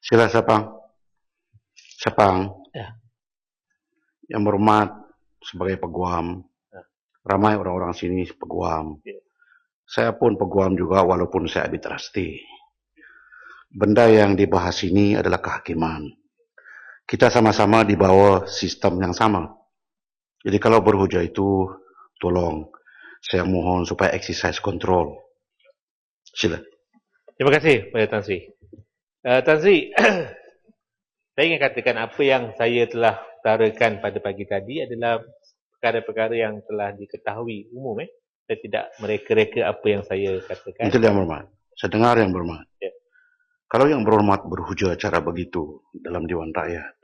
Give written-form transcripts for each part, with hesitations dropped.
Sila Sapang, Sapang, Ya. yang berhormat sebagai peguam, ramai orang-orang sini peguam. Ya. Saya pun peguam juga walaupun saya arbitrasti. Benda yang dibahas ini adalah kehakiman. Kita sama-sama di bawah sistem yang sama. Jadi kalau berhujah itu, tolong saya mohon supaya exercise control. Sila. Terima kasih kepada Tan Sri. Tan Sri, saya ingin katakan apa yang saya telah utarakan pada pagi tadi adalah perkara-perkara yang telah diketahui umum. Saya tidak mereka-reka apa yang saya katakan. Itu yang berhormat. Saya dengar yang berhormat. Ya. Kalau yang berhormat berhujah cara begitu dalam Dewan Rakyat,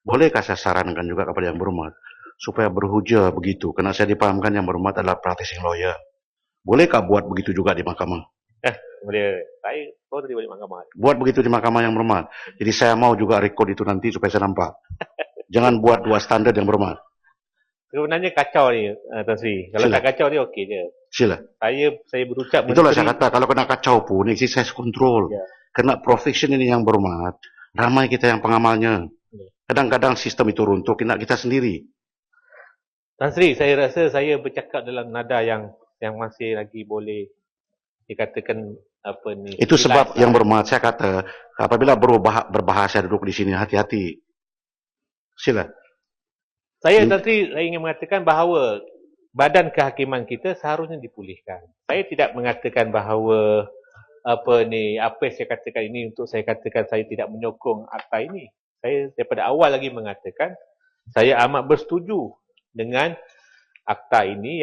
bolehkah saya sarankan juga kepada yang berhormat supaya berhujah begitu? Karena saya dipahamkan yang berhormat adalah practicing lawyer. Bolehkah buat begitu juga di mahkamah? Boleh. Saya baru tadi balik mahkamah. Buat begitu di mahkamah yang berhormat. Jadi saya mau juga rekod itu nanti supaya saya nampak. Jangan buat dua standar yang berhormat. Sebenarnya kacau ni, Tan Sri. Kalau Sila. tak kacau ni okey je. Sila. Saya berucap Itulah menteri. saya kata, kalau kena kacau pun, exercise control. Ya. Kena profession ini yang berhormat, ramai kita yang pengamalnya. Ya. Kadang-kadang sistem itu runtuh, kena kita sendiri. Tan Sri, saya rasa saya bercakap dalam nada yang masih lagi boleh dikatakan apa ni. Itu sebab yang berhormat, saya kata, apabila berbahasa duduk di sini, hati-hati. Sila. Saya Tan Sri, saya ingin mengatakan bahawa badan kehakiman kita seharusnya dipulihkan. Saya tidak mengatakan bahawa apa yang saya katakan ini untuk saya katakan saya tidak menyokong akta ini. Saya daripada awal lagi mengatakan saya amat bersetuju dengan akta ini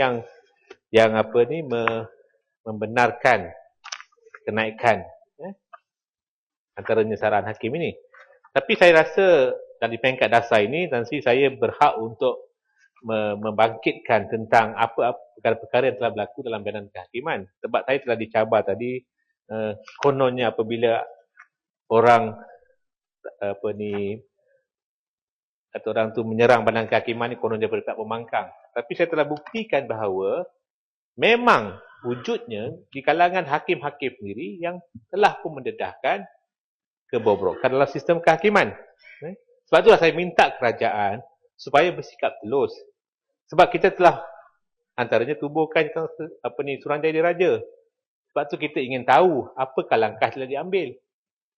yang membenarkan kenaikan antaranya saran hakim ini. Tapi saya rasa dari peringkat dasar ini, Tan Sri, saya berhak untuk membangkitkan tentang apa perkara-perkara yang telah berlaku dalam badan kehakiman. Sebab saya telah dicabar tadi, kononnya apabila orang atau orang tu menyerang badan kehakiman ni, konon dia berdekat pemangkang. Tapi saya telah buktikan bahawa memang wujudnya di kalangan hakim-hakim sendiri yang telah pun mendedahkan kebobrokan dalam sistem kehakiman. Sebab itulah saya minta kerajaan supaya bersikap telus. Sebab kita telah antaranya tubuhkan Suruhanjaya Diraja. Sebab tu kita ingin tahu apakah langkah yang diambil.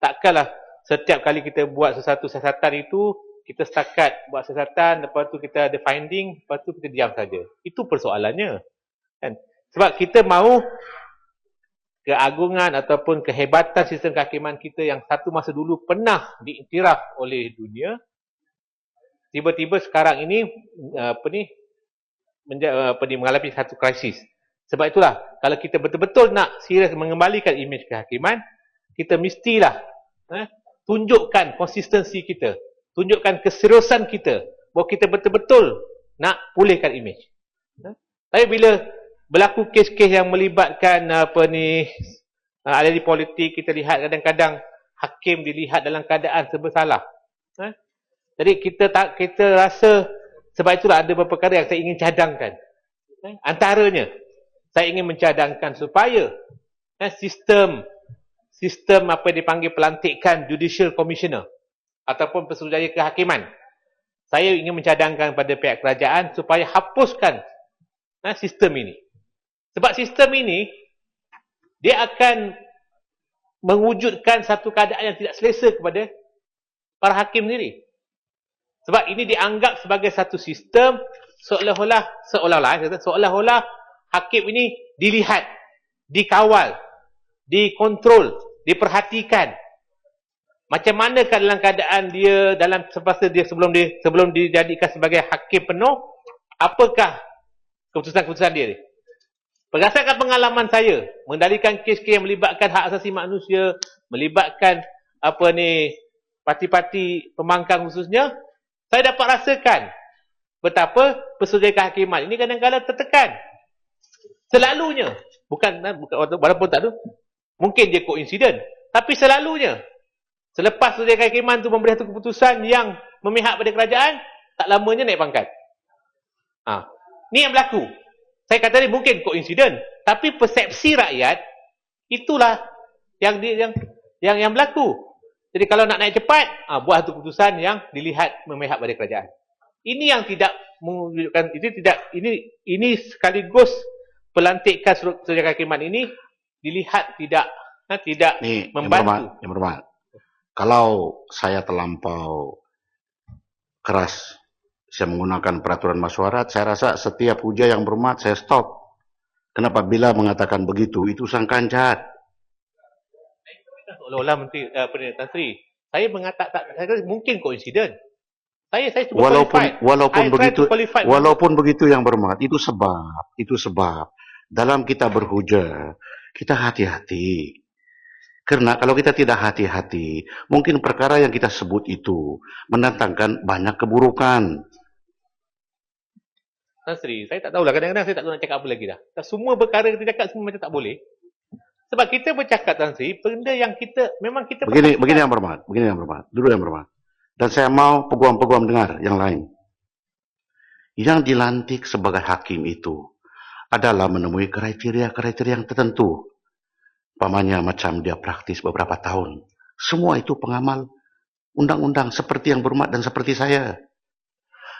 Takkanlah setiap kali kita buat sesuatu siasatan itu, kita setakat buat siasatan, lepas tu kita ada finding, lepas tu kita diam saja. Itu persoalannya. Kan? Sebab kita mahu keagungan ataupun kehebatan sistem kehakiman kita yang satu masa dulu pernah diiktiraf oleh dunia, tiba-tiba sekarang ini mengalami satu krisis. Sebab itulah, kalau kita betul-betul nak serius mengembalikan imej kehakiman, kita mestilah tunjukkan konsistensi kita, tunjukkan keseriusan kita, bahawa kita betul-betul nak pulihkan imej. Tapi bila berlaku kes-kes yang melibatkan ahli politik, kita lihat kadang-kadang hakim dilihat dalam keadaan serba salah. Jadi kita rasa, sebab itulah ada beberapa perkara yang saya ingin cadangkan. Antaranya, saya ingin mencadangkan supaya sistem apa yang dipanggil pelantikan Judicial Commissioner ataupun Pesuruhjaya Kehakiman, saya ingin mencadangkan pada pihak kerajaan supaya hapuskan sistem ini. Sebab sistem ini dia akan mewujudkan satu keadaan yang tidak selesa kepada para hakim sendiri. Sebab ini dianggap sebagai satu sistem seolah-olah hakim ini dilihat, dikawal, dikontrol, diperhatikan. Macam manakah dalam keadaan dia dalam semasa dia sebelum dijadikan sebagai hakim penuh, apakah keputusan-keputusan dia? Berdasarkan pengalaman saya mengendalikan kes-kes yang melibatkan hak asasi manusia, melibatkan parti-parti pembangkang khususnya, saya dapat rasakan betapa Pesuruhjaya Kehakiman ini kadang-kadang tertekan. Selalunya, bukan walaupun tak ada, mungkin dia koinsiden, tapi selalunya selepas Pesuruhjaya Kehakiman itu memberi satu keputusan yang memihak pada kerajaan, tak lamanya naik pangkat. Ni yang berlaku. Saya kata ni mungkin koinsiden, tapi persepsi rakyat itulah yang berlaku. Jadi kalau nak naik cepat, buat satu keputusan yang dilihat memihak pada kerajaan. Ini yang tidak menunjukkan, ini sekaligus pelantikan surat kehakiman ini dilihat tidak membantu. Yang berhormat. Kalau saya terlampau keras, saya menggunakan peraturan masyarakat, saya rasa setiap hujah yang berhormat saya stop. Kenapa bila mengatakan begitu, itu sangkaan jahat. Seolah-olah Menteri Perdana Tan Sri, saya mengatakan mungkin koinsiden. Saya cuba walaupun begitu yang berhormat, itu sebab dalam kita berhujah, kita hati-hati. Karena kalau kita tidak hati-hati, mungkin perkara yang kita sebut itu mendatangkan banyak keburukan. Tan Sri, saya tak tahulah, kadang-kadang saya tak tahu nak cakap apa lagi dah. Semua perkara kita cakap semua macam tak boleh. Sebab kita bercakap, Tan Sri, benda yang memang kita... Begini yang berhormat. Dulu yang berhormat. Dan saya mau peguam-peguam dengar yang lain. Yang dilantik sebagai hakim itu adalah menemui kriteria-kriteria yang tertentu. Umpamanya macam dia praktis beberapa tahun. Semua itu pengamal undang-undang seperti yang berhormat dan seperti saya.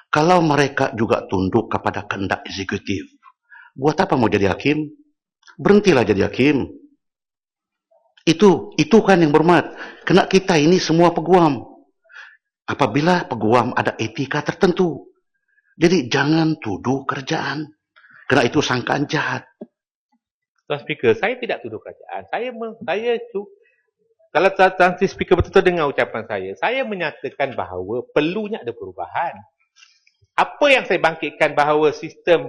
Kalau mereka juga tunduk kepada kehendak eksekutif, buat apa mau jadi hakim? Berhentilah jadi hakim. Itu kan yang berhormat. Kena kita ini semua peguam. Apabila peguam ada etika tertentu. Jadi jangan tuduh kerajaan. Kerana itu sangkaan jahat. Tuan Speaker, saya tidak tuduh kerajaan. Kalau Tuan Speaker betul-betul dengar ucapan saya menyatakan bahawa perlunya ada perubahan. Apa yang saya bangkitkan bahawa sistem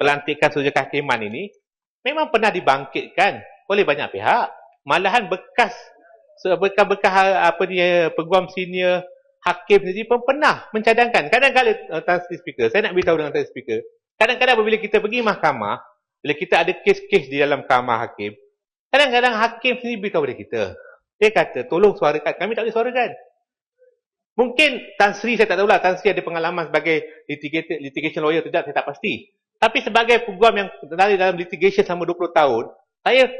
pelantikan suruh kehakiman ini memang pernah dibangkitkan oleh banyak pihak. Malahan bekas peguam senior hakim sendiri pun pernah mencadangkan. Kadang-kadang Tuan Speaker, saya nak beritahu dengan Tuan Speaker, kadang-kadang apabila kita pergi mahkamah, bila kita ada kes-kes di dalam kamar hakim, kadang-kadang hakim sendiri beritahu kepada kita. Dia kata, tolong suarakan. Kami tak boleh suarakan. Mungkin Tan Sri, saya tak tahulah, Tan Sri ada pengalaman sebagai litigation lawyer atau tidak, saya tak pasti. Tapi sebagai peguam yang tertarik dalam litigation selama 20 tahun, saya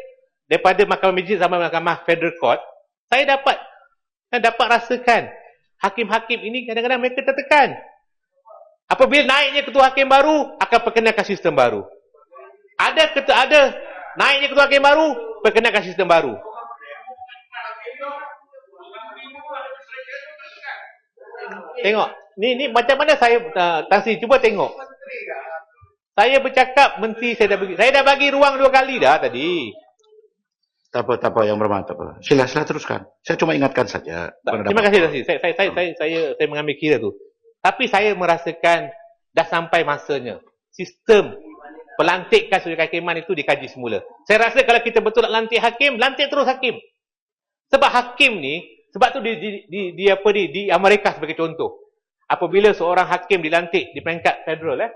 daripada Mahkamah Majlis sampai Mahkamah Federal Court, saya dapat rasakan hakim-hakim ini kadang-kadang mereka tertekan. Apabila naiknya ketua hakim baru, akan perkenakan sistem baru. Ada naiknya ketua hakim baru, perkenakan sistem baru. Tengok, ni macam mana saya Tan Sri, cuba tengok. Saya bercakap menteri saya dah bagi ruang 2 kali dah tadi. Tak apa yang berhormat, tak apa. Sila teruskan. Saya cuma ingatkan saja. Terima kasih Tan Sri. Saya mengambil kira tu. Tapi saya merasakan dah sampai masanya sistem pelantikan suruh kehakiman itu dikaji semula. Saya rasa kalau kita betul nak lantik hakim, lantik terus hakim. Sebab hakim ni, sebab tu di Amerika sebagai contoh. Apabila seorang hakim dilantik di peringkat federal,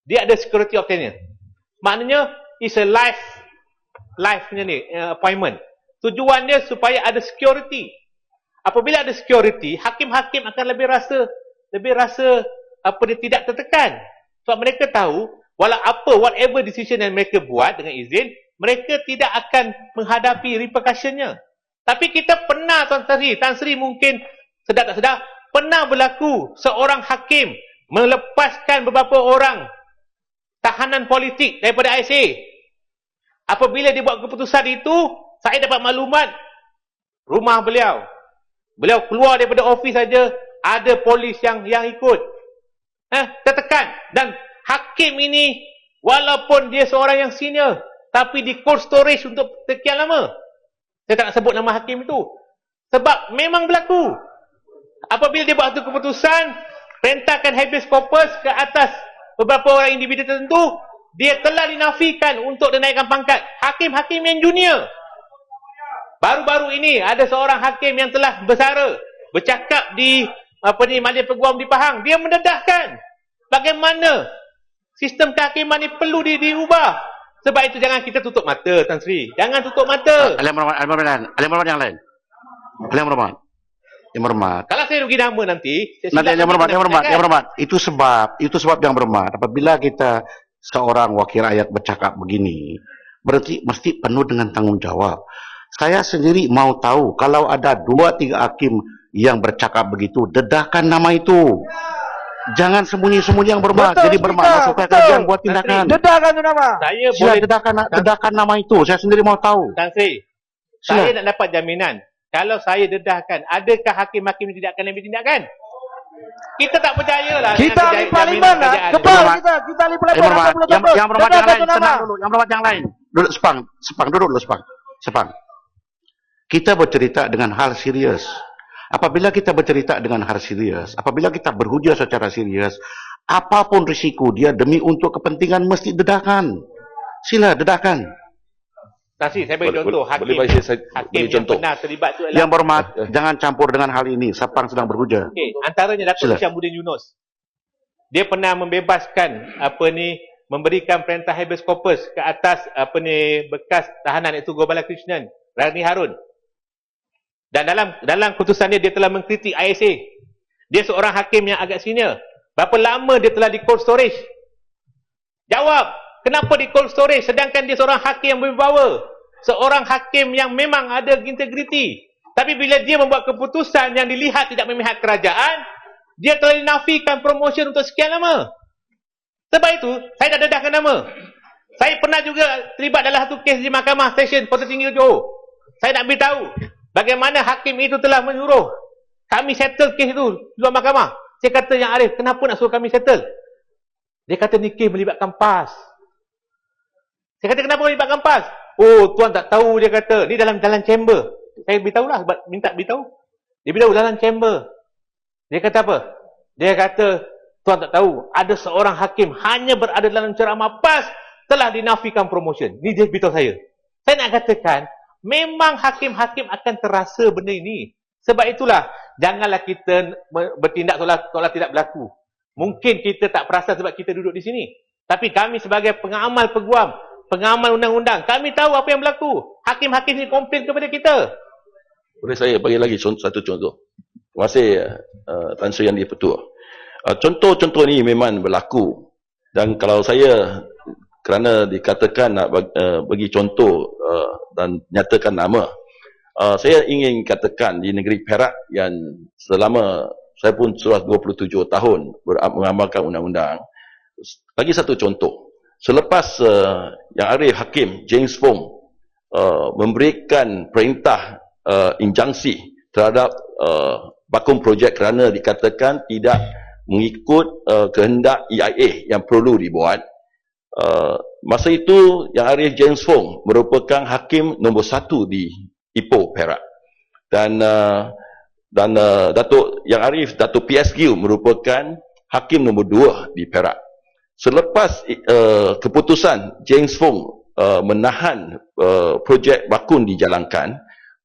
dia ada security of tenure. Maknanya is a life appointment. Tujuan dia supaya ada security. Apabila ada security, hakim-hakim akan lebih rasa dia tidak tertekan. Sebab mereka tahu whatever decision yang mereka buat dengan izin, mereka tidak akan menghadapi repercussionnya. Tapi kita pernah Tan Sri mungkin sedar tak sedar, pernah berlaku seorang hakim melepaskan beberapa orang tahanan politik daripada ISA. Apabila dia buat keputusan itu, saya dapat maklumat rumah beliau keluar daripada ofis saja ada polis yang ikut. Tertekan. Dan hakim ini walaupun dia seorang yang senior, tapi di cold storage untuk sekian lama. Saya tak nak sebut nama hakim itu. Sebab memang berlaku. Apabila dia buat satu keputusan, perintahkan habeas corpus ke atas beberapa orang individu tertentu, dia telah dinafikan untuk dinaikkan pangkat. Hakim-hakim yang junior. Baru-baru ini ada seorang hakim yang telah bersara, bercakap di Majlis Peguam di Pahang. Dia mendedahkan bagaimana sistem kehakiman ini perlu diubah. Sebab itu jangan kita tutup mata, Tan Sri. Jangan tutup mata. Alim Rahmat yang lain. Alim Rahmat. Kalau saya rugi nama nanti, yang berhormat. Itu sebab yang berhormat. Apabila kita seorang wakil rakyat bercakap begini, berarti mesti penuh dengan tanggungjawab. Saya sendiri mau tahu kalau ada 2-3 hakim yang bercakap begitu, dedahkan nama itu. Jangan sembunyi-sembunyi yang bermak. Jadi bermak supaya kerajaan buat tindakan. Dedahkan itu nama. Saya Sila boleh dedahkan nama itu. Saya sendiri mau tahu. Tan Sri, Sila. saya nak dapat jaminan. Kalau saya dedahkan, adakah hakim-hakim ini tidak akan ambil tindakan? Kita tak percayalah. Kita ahli parlimen lah. Kebal kita ahli parlimen. Yang bermak yang lain, tenang dulu. Yang bermak yang lain. Duduk Sepang duduk dulu Sepang. Kita bercerita dengan hal serius. Apabila kita bercerita dengan hal serius, apabila kita berhujah secara serius, apapun risiko dia demi untuk kepentingan mesti dedahkan. Sila dedahkan. Tasi, saya bagi contoh. Hakim yang contoh. pernah terlibat tu adalah Yang berhormat, jangan campur dengan hal ini. Sepang sedang berhujah. okey, antaranya Datuk Sila. Syamudin Yunus. Dia pernah membebaskan memberikan perintah habeas corpus ke atas bekas tahanan iaitu Gopala Krishnan, Rani Harun. Dan dalam keputusannya dia telah mengkritik ISA. Dia seorang hakim yang agak senior. Berapa lama dia telah di cold storage? Jawab, kenapa di cold storage sedangkan dia seorang hakim yang berwibawa? Seorang hakim yang memang ada integriti. Tapi bila dia membuat keputusan yang dilihat tidak memihak kerajaan, dia telah dinafikan promotion untuk sekian lama. Sebab itu, saya dah dedahkan nama. Saya pernah juga terlibat dalam satu kes di Mahkamah Session Kota Tinggi Johor. Saya nak beritahu bagaimana hakim itu telah menyuruh kami settle kes itu di luar mahkamah. Saya kata, Yang Arif, kenapa nak suruh kami settle? Dia kata ni kes melibatkan PAS. Saya kata, kenapa melibatkan PAS? Oh, tuan tak tahu, dia kata. Ni dalam chamber. Saya beritahulah sebab minta beritahu. Dia beritahu dalam chamber. Dia kata apa? Dia kata, tuan tak tahu, ada seorang hakim hanya berada dalam ceramah PAS telah dinafikan promotion. Ni dia beritahu saya. Saya nak katakan, memang hakim-hakim akan terasa benda ini. Sebab itulah, janganlah kita bertindak seolah tidak berlaku. Mungkin kita tak perasan sebab kita duduk di sini. Tapi kami sebagai pengamal peguam, pengamal undang-undang, kami tahu apa yang berlaku. Hakim-hakim ini komplain kepada kita. Boleh saya bagi lagi satu contoh? Terima kasih Tan Sri Yang di-Pertua. Contoh-contoh ni memang berlaku. Dan kalau saya kerana dikatakan nak bagi contoh dan nyatakan nama, saya ingin katakan di negeri Perak yang selama saya pun sudah 27 tahun mengamalkan undang-undang. Lagi satu contoh. Selepas Yang Arif Hakim James Fong memberikan perintah injunksi terhadap bakung projek kerana dikatakan tidak mengikut kehendak EIA yang perlu dibuat. Masa itu Yang Arif James Fong merupakan hakim nombor 1 di Ipoh Perak. Dan Datuk Yang Arif, Datuk PSQ merupakan hakim nombor 2 di Perak. Selepas keputusan James Fong menahan projek bakun dijalankan,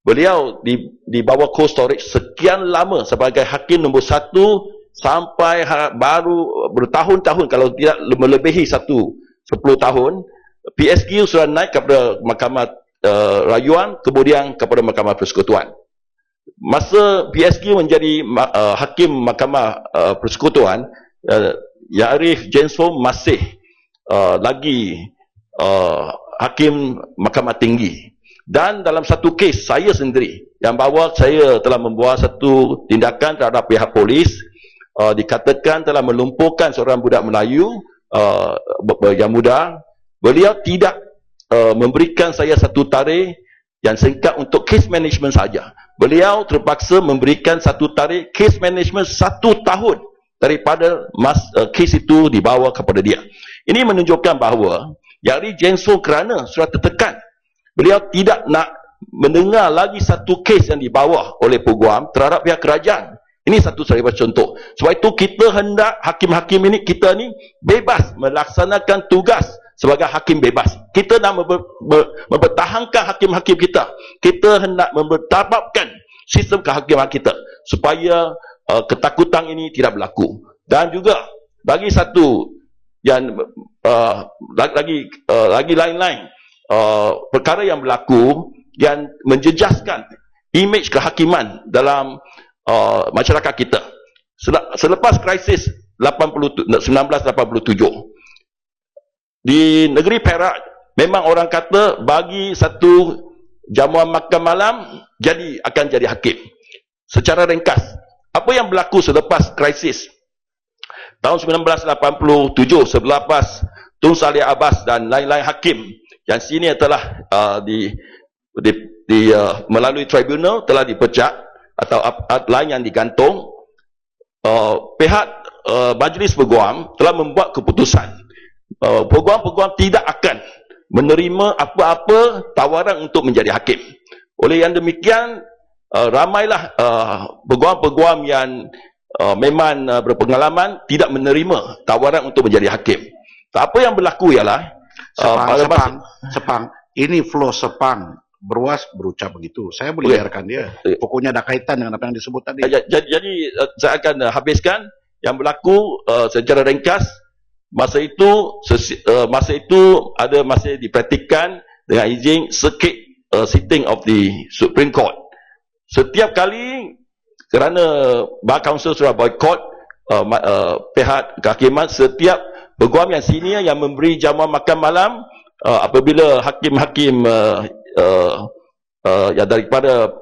beliau di bawah cold storage sekian lama sebagai hakim nombor 1 sampai baru bertahun-tahun, kalau tidak melebihi 10 tahun. PSQ sudah naik kepada Mahkamah Rayuan, kemudian kepada Mahkamah Persekutuan. Masa PSQ menjadi hakim Mahkamah Persekutuan, Yang Arif James Fong masih lagi hakim Mahkamah Tinggi. Dan dalam satu kes saya sendiri yang bahawa saya telah membuat satu tindakan terhadap pihak polis, dikatakan telah melumpuhkan seorang budak Melayu yang muda. Beliau tidak memberikan saya satu tarikh yang singkat untuk case management saja. Beliau terpaksa memberikan satu tarikh case management 1 tahun daripada kes itu dibawa kepada dia. Ini menunjukkan bahawa Yang James Fong kerana sudah tertekan, beliau tidak nak mendengar lagi satu kes yang dibawa oleh peguam terhadap pihak kerajaan. Ini satu daripada contoh. Sebab itu kita hendak hakim-hakim ini, kita ni bebas melaksanakan tugas sebagai hakim bebas. Kita nak mempertahankan hakim-hakim kita. Kita hendak mempertabakkan sistem kehakiman kita supaya ketakutan ini tidak berlaku. Dan juga bagi satu yang lagi lain-lain perkara yang berlaku yang menjejaskan imej kehakiman dalam masyarakat kita. Selepas krisis 1987 di negeri Perak, memang orang kata bagi satu jamuan makan malam akan jadi hakim. Secara ringkas, apa yang berlaku selepas krisis tahun 1987 selepas Tun Saleh Abbas dan lain-lain hakim yang senior telah melalui tribunal telah dipecat atau lain yang digantung, pihak Majlis Peguam telah membuat keputusan peguam-peguam tidak akan menerima apa-apa tawaran untuk menjadi hakim. Oleh yang demikian, ramailah peguam-peguam yang memang berpengalaman tidak menerima tawaran untuk menjadi hakim. Apa yang berlaku ialah Sepang, ini flow Sepang Berwas berucap begitu. Saya boleh biarkan dia. Pokoknya ada kaitan dengan apa yang disebut tadi. Jadi saya akan habiskan yang berlaku secara ringkas. Masa itu masih dipraktikkan dengan izin circuit sitting of the Supreme Court. Setiap kali kerana Bar Council sudah boycott pihak kehakiman, setiap peguam yang senior yang memberi jamuan makan malam apabila hakim-hakim yang daripada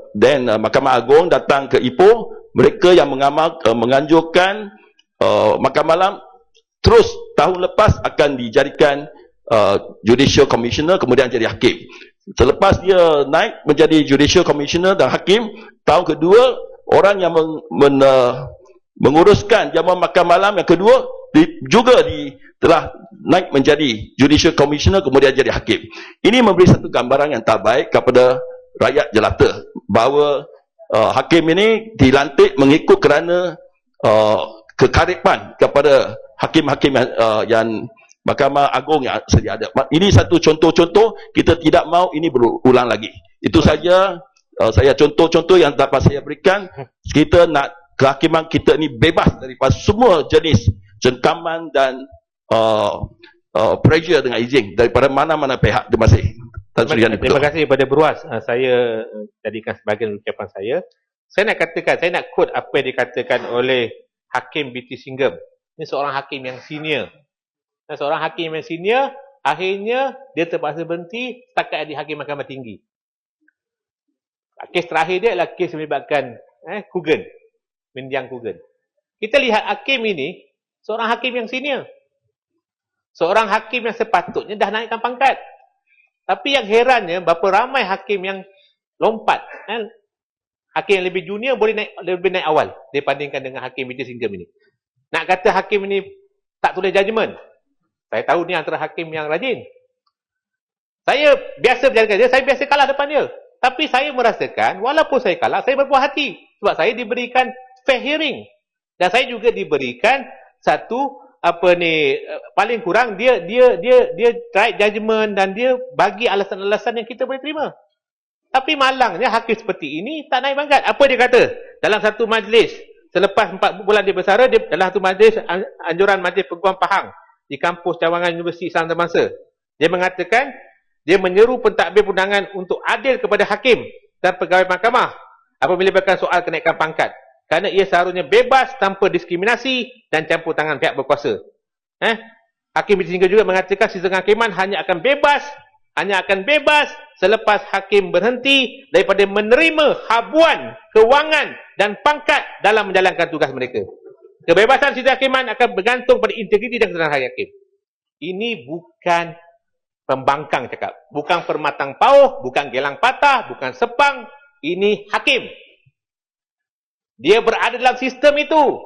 Mahkamah Agung datang ke Ipoh, mereka yang menganjurkan makan malam terus tahun lepas akan dijadikan Judicial Commissioner, kemudian jadi hakim. Selepas dia naik menjadi Judicial Commissioner dan hakim, tahun kedua orang yang menguruskan jamuan makan malam yang kedua telah naik menjadi Judicial Commissioner, kemudian jadi hakim. Ini memberi satu gambaran yang tak baik kepada rakyat jelata bahawa hakim ini dilantik mengikut kerana kekaripan kepada hakim-hakim yang Mahkamah Agung yang sedia ada. Ini satu contoh-contoh, kita tidak mahu ini berulang lagi. Itu saja saya contoh-contoh yang dapat saya berikan. Kita nak kehakiman kita ini bebas daripada semua jenis cengkaman dan pressure dengan izin daripada mana-mana pihak. Terima kasih. Terima kasih kepada Berwas. Saya jadikan sebahagian ucapan saya. Saya nak katakan, saya nak quote apa yang dikatakan oleh Hakim B.T. Singham. Ini seorang hakim yang senior. Dan seorang hakim yang senior, akhirnya dia terpaksa berhenti setakat di Hakim Mahkamah Tinggi. Kes terakhir dia adalah kes melibatkan Kugen, Mendiang Kugen. Kita lihat hakim ini seorang hakim yang senior. Seorang hakim yang sepatutnya dah naikkan pangkat. Tapi yang herannya, berapa ramai hakim yang lompat. Hakim yang lebih junior boleh lebih naik awal dibandingkan dengan hakim B.T. Singham ini. Nak kata hakim ini tak tulis judgement. Saya tahu ni antara hakim yang rajin. Saya biasa berjalan dia, saya biasa kalah depan dia. Tapi saya merasakan, walaupun saya kalah, saya berpuas hati. Sebab saya diberikan fair hearing. Dan saya juga diberikan satu paling kurang dia right judgement dan dia bagi alasan-alasan yang kita boleh terima. Tapi malangnya hakim seperti ini tak naik pangkat. Apa dia kata? Dalam satu majlis, selepas 4 bulan dia bersara, dalam satu majlis anjuran Majlis Peguam Pahang di kampus Cawangan Universiti Islam Semasa, dia mengatakan dia menyeru pentadbir undangan untuk adil kepada hakim dan pegawai mahkamah apabila melibatkan soal kenaikan pangkat. Kerana ia seharusnya bebas tanpa diskriminasi dan campur tangan pihak berkuasa. Hakim B.T. Singham juga mengatakan sistem hakiman hanya akan bebas selepas hakim berhenti daripada menerima habuan, kewangan dan pangkat dalam menjalankan tugas mereka. Kebebasan sistem hakiman akan bergantung pada integriti dan keterangan hakim. Ini bukan pembangkang cakap. Bukan permatang pauh, bukan gelang patah, bukan sepang. Ini hakim. Dia berada dalam sistem itu.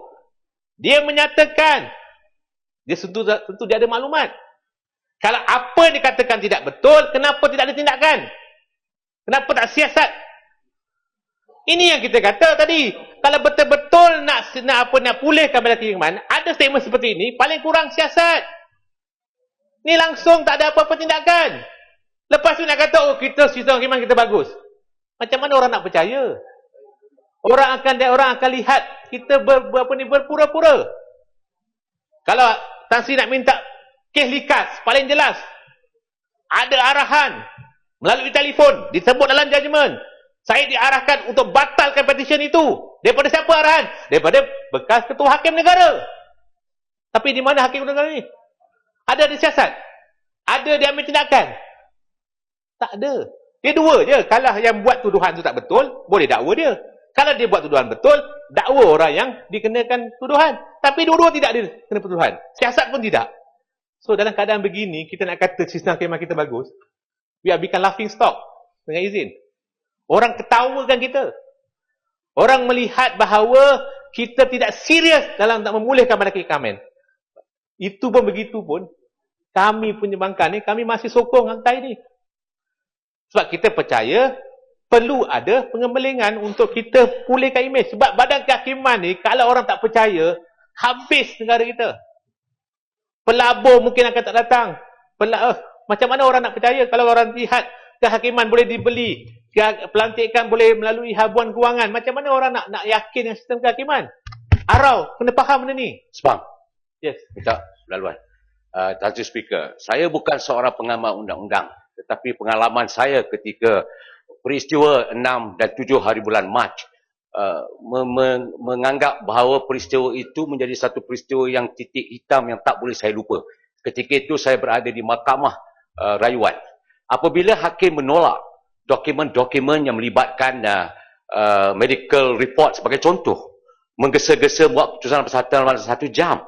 Dia menyatakan. Dia tentu dia ada maklumat. Kalau apa yang dikatakan tidak betul, kenapa tidak ada tindakan? Kenapa tak siasat? Ini yang kita kata tadi. Kalau betul-betul nak pulihkan bala kehakiman, ada statement seperti ini, paling kurang siasat. Ni langsung tak ada apa-apa tindakan. Lepas tu nak kata, kita sistem hakiman kita bagus. Macam mana orang nak percaya? Orang akan lihat kita berpura-pura. Kalau Tan Sri nak minta kes likas, paling jelas ada arahan melalui telefon, disebut dalam judgement. Saya diarahkan untuk batalkan petisyen itu. Daripada siapa arahan? Daripada bekas ketua hakim negara. Tapi di mana hakim negara ni? Ada siasat? Ada dia ambil tindakan? Tak ada. Dia dua je. Kalau yang buat tuduhan tu tak betul, boleh dakwa dia. Kalau dia buat tuduhan betul, dakwa orang yang dikenakan tuduhan. Tapi dua-dua tidak dikena tuduhan. Siasat pun tidak. So dalam keadaan begini, kita nak kata sistem hakiman kita bagus, we are become laughing stock. Dengan izin. Orang ketawakan kita. Orang melihat bahawa kita tidak serius dalam nak memulihkan pada kehakiman. Itu pun begitu pun, kami punya bangkan ni, kami masih sokong hantai ni. Sebab kita percaya, perlu ada pengembelingan untuk kita pulihkan imej. Sebab badan kehakiman ni, kalau orang tak percaya, habis negara kita. Pelabur mungkin akan tak datang. Macam mana orang nak percaya kalau orang lihat kehakiman boleh dibeli, pelantikan boleh melalui habuan kewangan. Macam mana orang nak yakin dengan sistem kehakiman? Arau, kena faham benda ni. Sebang. Yes. Minta laluan. Tuan Speaker, saya bukan seorang pengamal undang-undang, tetapi pengalaman saya ketika peristiwa 6 dan 7 hari bulan Mac menganggap bahawa peristiwa itu menjadi satu peristiwa yang titik hitam yang tak boleh saya lupa. Ketika itu saya berada di Mahkamah Rayuan. Apabila hakim menolak dokumen-dokumen yang melibatkan medical report sebagai contoh, menggesa-gesa buat keputusan persatuan dalam 1 jam,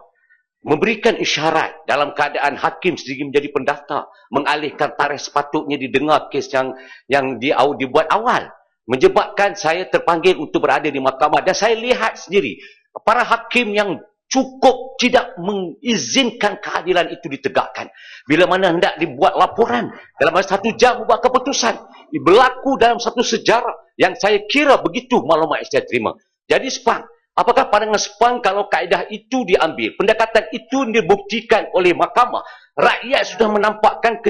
memberikan isyarat dalam keadaan hakim sendiri menjadi pendaftar, mengalihkan tarikh sepatutnya didengar kes yang dibuat awal, menyebabkan saya terpanggil untuk berada di mahkamah. Dan saya lihat sendiri para hakim yang cukup tidak mengizinkan keadilan itu ditegakkan. Bila mana hendak dibuat laporan dalam masa 1 jam membuat keputusan, berlaku dalam satu sejarah yang saya kira begitu maklumat yang saya terima. Jadi Sepang, apakah pandangan Sepang kalau kaedah itu diambil, pendekatan itu dibuktikan oleh mahkamah, rakyat sudah menampakkan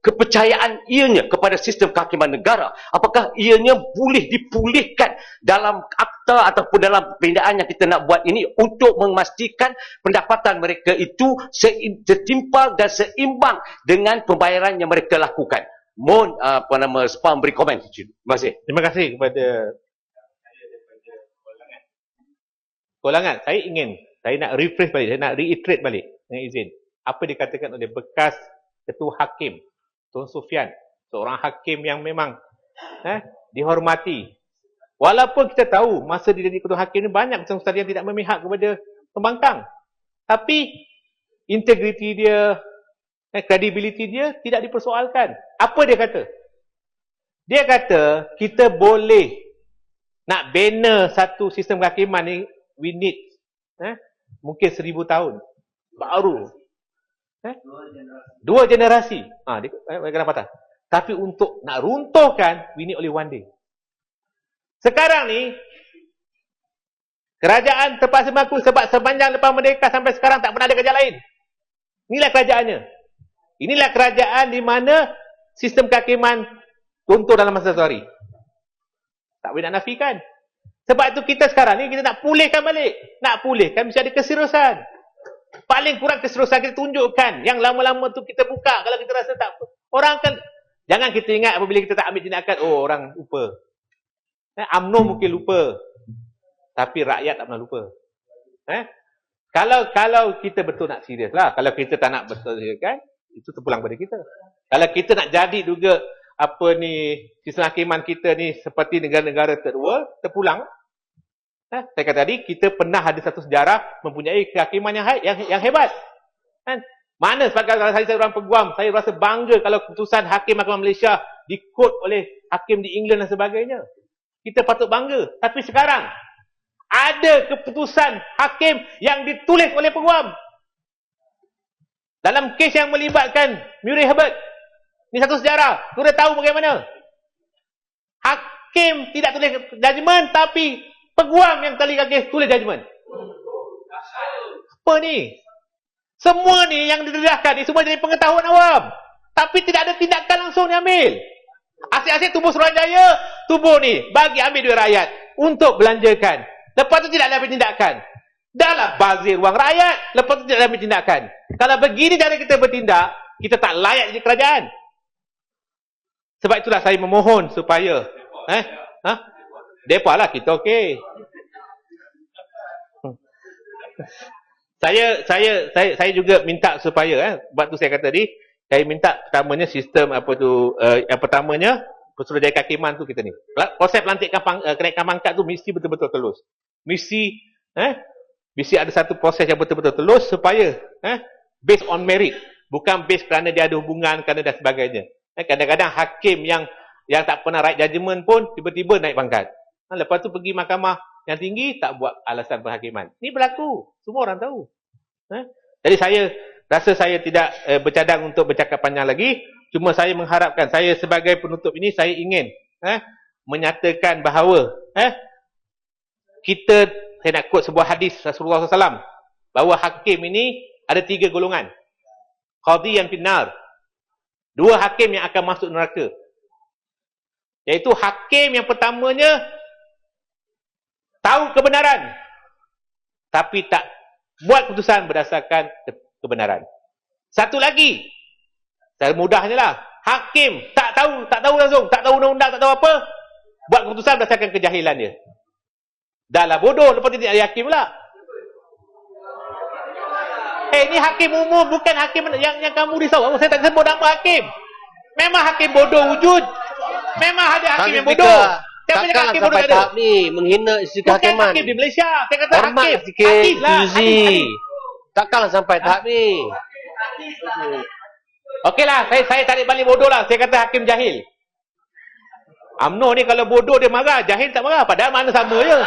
kepercayaan ianya kepada sistem kehakiman negara, apakah ianya boleh dipulihkan dalam akta ataupun dalam pindaan yang kita nak buat ini untuk memastikan pendapatan mereka itu setimpal dan seimbang dengan pembayaran yang mereka lakukan. Mohon Sepang beri komen. Terima kasih. Terima kasih kepada Kolangan. Saya nak rephrase balik, saya nak reiterate balik dengan izin. Apa dikatakan oleh bekas Ketua Hakim Tun Sufyan, seorang hakim yang memang dihormati. Walaupun kita tahu masa dia jadi Ketua Hakim ni banyak kesan-kesan yang tidak memihak kepada pembangkang. Tapi integriti dia, credibility dia tidak dipersoalkan. Apa dia kata? Dia kata kita boleh nak bina satu sistem kehakiman ni, we need mungkin 1000 tahun baru. Dua generasi. Dia kena patah. Tapi untuk nak runtuhkan, we need only one day. Sekarang ni, kerajaan terpaksa mengaku sebab sepanjang lepas merdeka sampai sekarang tak pernah ada kerajaan lain. Inilah kerajaannya. Inilah kerajaan di mana sistem kehakiman runtuh dalam masa 1 hari. Tak boleh nak nafikan. Sebab itu kita sekarang ni, kita nak pulihkan balik. Nak pulihkan, mesti ada keseriusan. Paling kurang keseriusan kita tunjukkan. Yang lama-lama tu kita buka. Kalau kita rasa tak, orang akan, jangan kita ingat apabila kita tak ambil tindakan, orang lupa. UMNO mungkin lupa. Tapi rakyat tak pernah lupa. Kalau kita betul nak serius lah. Kalau kita tak nak betul serius kan, itu terpulang pada kita. Kalau kita nak jadi juga sistem hakiman kita ni seperti negara-negara third world, terpulang. Saya kata tadi, kita pernah ada satu sejarah mempunyai kehakiman yang hebat. Mana sebagai saya orang peguam, saya rasa bangga kalau keputusan hakim Mahkamah Malaysia dikot oleh hakim di England dan sebagainya. Kita patut bangga. Tapi sekarang, ada keputusan hakim yang ditulis oleh peguam. Dalam kes yang melibatkan Murray Herbert. Ini satu sejarah. Kita dah tahu bagaimana. Hakim tidak tulis judgement, tapi peguam yang kali kes tulis judgement. Apa ni? Semua ni yang didedahkan ni semua jadi pengetahuan awam. Tapi tidak ada tindakan langsung diambil. Asyik-asyik tubuh Suruhanjaya, tubuh ni bagi ambil duit rakyat untuk belanjakan. Lepas tu tidak ada ambil tindakan. Dahlah bazir wang rakyat, lepas tu tidak ada ambil tindakan. Kalau begini cara kita bertindak, kita tak layak jadi kerajaan. Sebab itulah saya memohon supaya depa lah kita okey. Saya juga minta supaya sebab tu saya kata tadi, saya minta pertamanya sistem yang pertamanya Pesuruhjaya kehakiman tu kita ni. Konsep lantikan kenaikan pangkat tu mesti betul-betul telus. Mesti ada satu proses yang betul-betul telus supaya based on merit, bukan based kerana dia ada hubungan kerana dan sebagainya. Kadang-kadang hakim yang tak pernah right judgement pun tiba-tiba naik pangkat. Lepas tu pergi mahkamah yang tinggi tak buat alasan penghakiman. Ini berlaku. Semua orang tahu. Jadi saya rasa saya tidak bercadang untuk bercakap panjang lagi. Cuma saya mengharapkan, saya sebagai penutup ini, saya ingin menyatakan bahawa saya nak quote sebuah hadis Rasulullah SAW, bahawa hakim ini ada 3 golongan. Qadhi yang finnar. 2 hakim yang akan masuk neraka. Iaitu hakim yang pertamanya tahu kebenaran tapi tak buat keputusan berdasarkan kebenaran. Satu lagi, secara mudahnya lah, hakim tak tahu langsung, tak tahu undang-undang, tak tahu apa, buat keputusan berdasarkan kejahilan dia. Dah lah bodoh, lepas tu dia jadi hakim pula. Ini hakim umum, bukan hakim yang kamu risau. Saya tak sebut nama hakim. Memang hakim bodoh wujud. Memang ada hakim yang bodoh. Siapa yang hakim bodoh ada? Ni menghina isu kehakiman. Bukan hakim di Malaysia. Saya kata hormat hakim. sikit, Hakim lah. Yuzi. Takkanlah sampai tahap ni. Okeylah, saya tarik balik bodoh lah. Saya kata hakim jahil. UMNO ni kalau bodoh dia marah, jahil tak marah. Padahal mana sama je.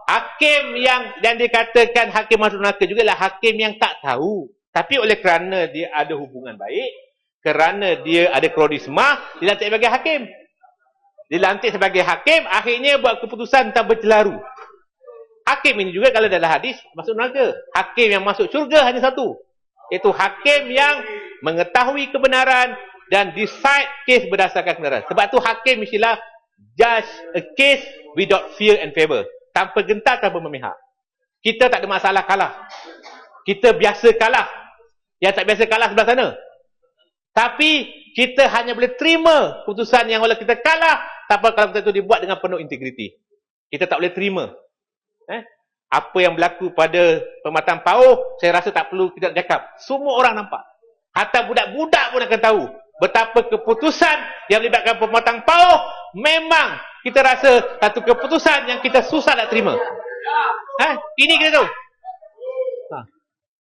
Hakim yang dikatakan hakim masuk neraka juga lah hakim yang tak tahu. Tapi oleh kerana dia ada hubungan baik, kerana dia ada kronisma, dilantik sebagai hakim. Dilantik sebagai hakim, akhirnya buat keputusan tak bercelaru. Hakim ini juga kalau dalam hadis masuk neraka. Hakim yang masuk syurga hanya satu. Iaitu hakim yang mengetahui kebenaran dan decide case berdasarkan kebenaran. Sebab tu hakim mestilah judge a case without fear and favor. Tanpa gentar, tanpa memihak. Kita tak ada masalah kalah. Kita biasa kalah. Yang tak biasa kalah sebelah sana. Tapi kita hanya boleh terima keputusan yang walau kita kalah, tanpa kalau kita itu dibuat dengan penuh integriti. Kita tak boleh terima. Apa yang berlaku pada Permatang Pauh, saya rasa tak perlu kita cakap. Semua orang nampak. Hatta budak-budak pun akan tahu betapa keputusan yang melibatkan Permatang Pauh memang kita rasa satu keputusan yang kita susah nak terima. Ini kita tahu.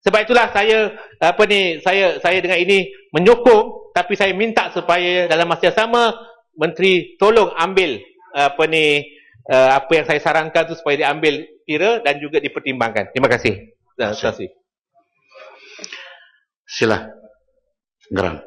Sebab itulah saya dengan ini menyokong, tapi saya minta supaya dalam masa yang sama Menteri tolong ambil apa yang saya sarankan tu supaya diambil kira dan juga dipertimbangkan. Terima kasih. Terima kasih. Sila. Geram.